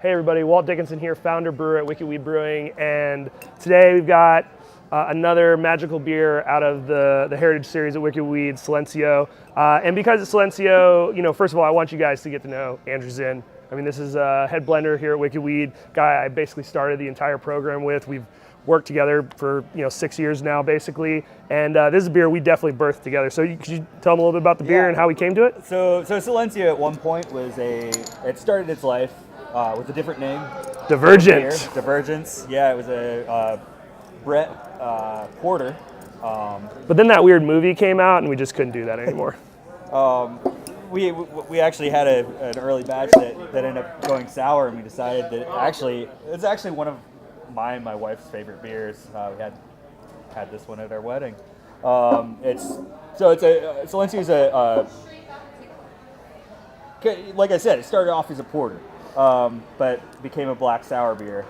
Hey everybody, Walt Dickinson here, founder, brewer at Wicked Weed Brewing, and today we've got another magical beer out of the Heritage Series at Wicked Weed, Silencio. And because it's Silencio, first of all, I want you guys to get to know Andrew Zinn. I mean, this is a head blender here at Wicked Weed, guy I basically started the entire program with. We've worked together for 6 years now, basically, and this is a beer we definitely birthed together. So could you tell them a little bit about the beer and how we came to it? So Silencio at one point it started its life with a different name. Divergence. Yeah, it was a Brett Porter. But then that weird movie came out, and we just couldn't do that anymore. We actually had an early batch that ended up going sour, and we decided that it's actually one of my wife's favorite beers. We had this one at our wedding. Silencio is like I said, it started off as a porter, but became a black sour beer,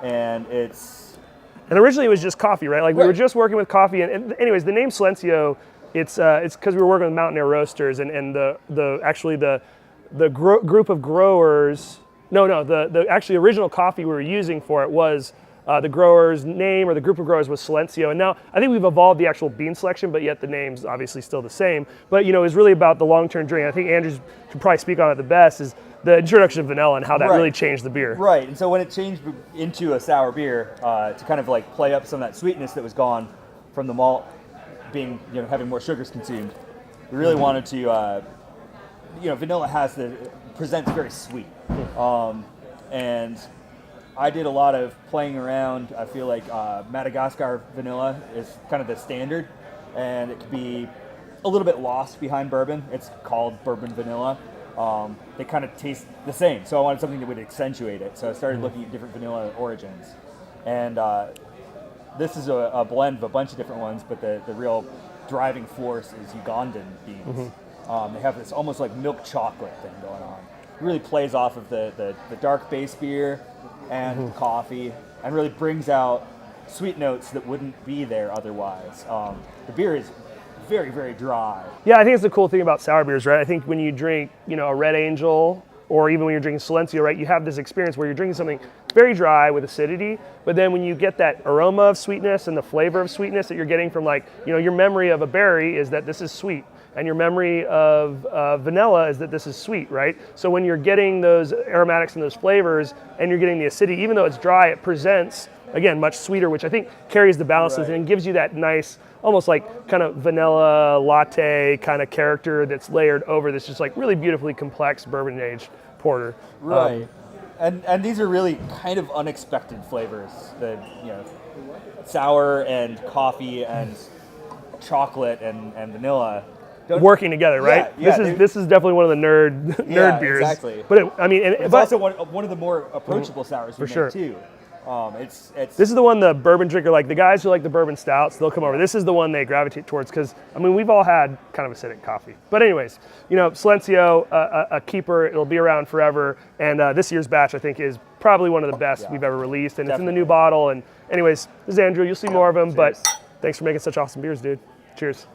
and originally it was just coffee, right? Like we were just working with coffee, and anyways, the name Silencio, it's because we were working with Mountain Air Roasters, and the group of growers. The actually original coffee we were using for it was the grower's name, or the group of growers was Silencio. And now I think we've evolved the actual bean selection, but yet the name's obviously still the same. But it was really about the long-term drink. I think Andrew can probably speak on it the best, is the introduction of vanilla and how that really changed the beer. Right, and so when it changed into a sour beer, to kind of like play up some of that sweetness that was gone from the malt being, having more sugars consumed, we really wanted to, vanilla presents very sweet. And I did a lot of playing around. I feel like Madagascar vanilla is kind of the standard, and it could be a little bit lost behind bourbon. It's called bourbon vanilla. They kind of taste the same, so I wanted something that would accentuate it. So I started looking at different vanilla origins, and this is a blend of a bunch of different ones, but the real driving force is Ugandan beans. They have this almost like milk chocolate thing going on. It really plays off of the dark base beer and the coffee, and really brings out sweet notes that wouldn't be there otherwise. The beer is very, very dry. Yeah, I think it's the cool thing about sour beers, right? I think when you drink, a Red Angel, or even when you're drinking Silencio, right, you have this experience where you're drinking something very dry with acidity, but then when you get that aroma of sweetness and the flavor of sweetness that you're getting from, like, your memory of a berry is that this is sweet, and your memory of vanilla is that this is sweet, right? So when you're getting those aromatics and those flavors, and you're getting the acidity, even though it's dry, it presents, again, much sweeter, which I think carries the balances and gives you that nice, almost like kind of vanilla latte kind of character that's layered over this just like really beautifully complex bourbon aged porter. Right. And these are really kind of unexpected flavors. The sour and coffee and chocolate and vanilla working together, right? Yeah, this is definitely one of the nerd beers. Exactly. But it's also one of the more approachable sours we make too. This is the one the bourbon drinker, like the guys who like the bourbon stouts, they'll come over. This is the one they gravitate towards because, we've all had kind of acidic coffee. But anyways, Silencio, a keeper, it'll be around forever. And this year's batch, I think, is probably one of the best we've ever released. And it's in the new bottle. And anyways, this is Andrew. You'll see more of them. Cheers. But thanks for making such awesome beers, dude. Cheers.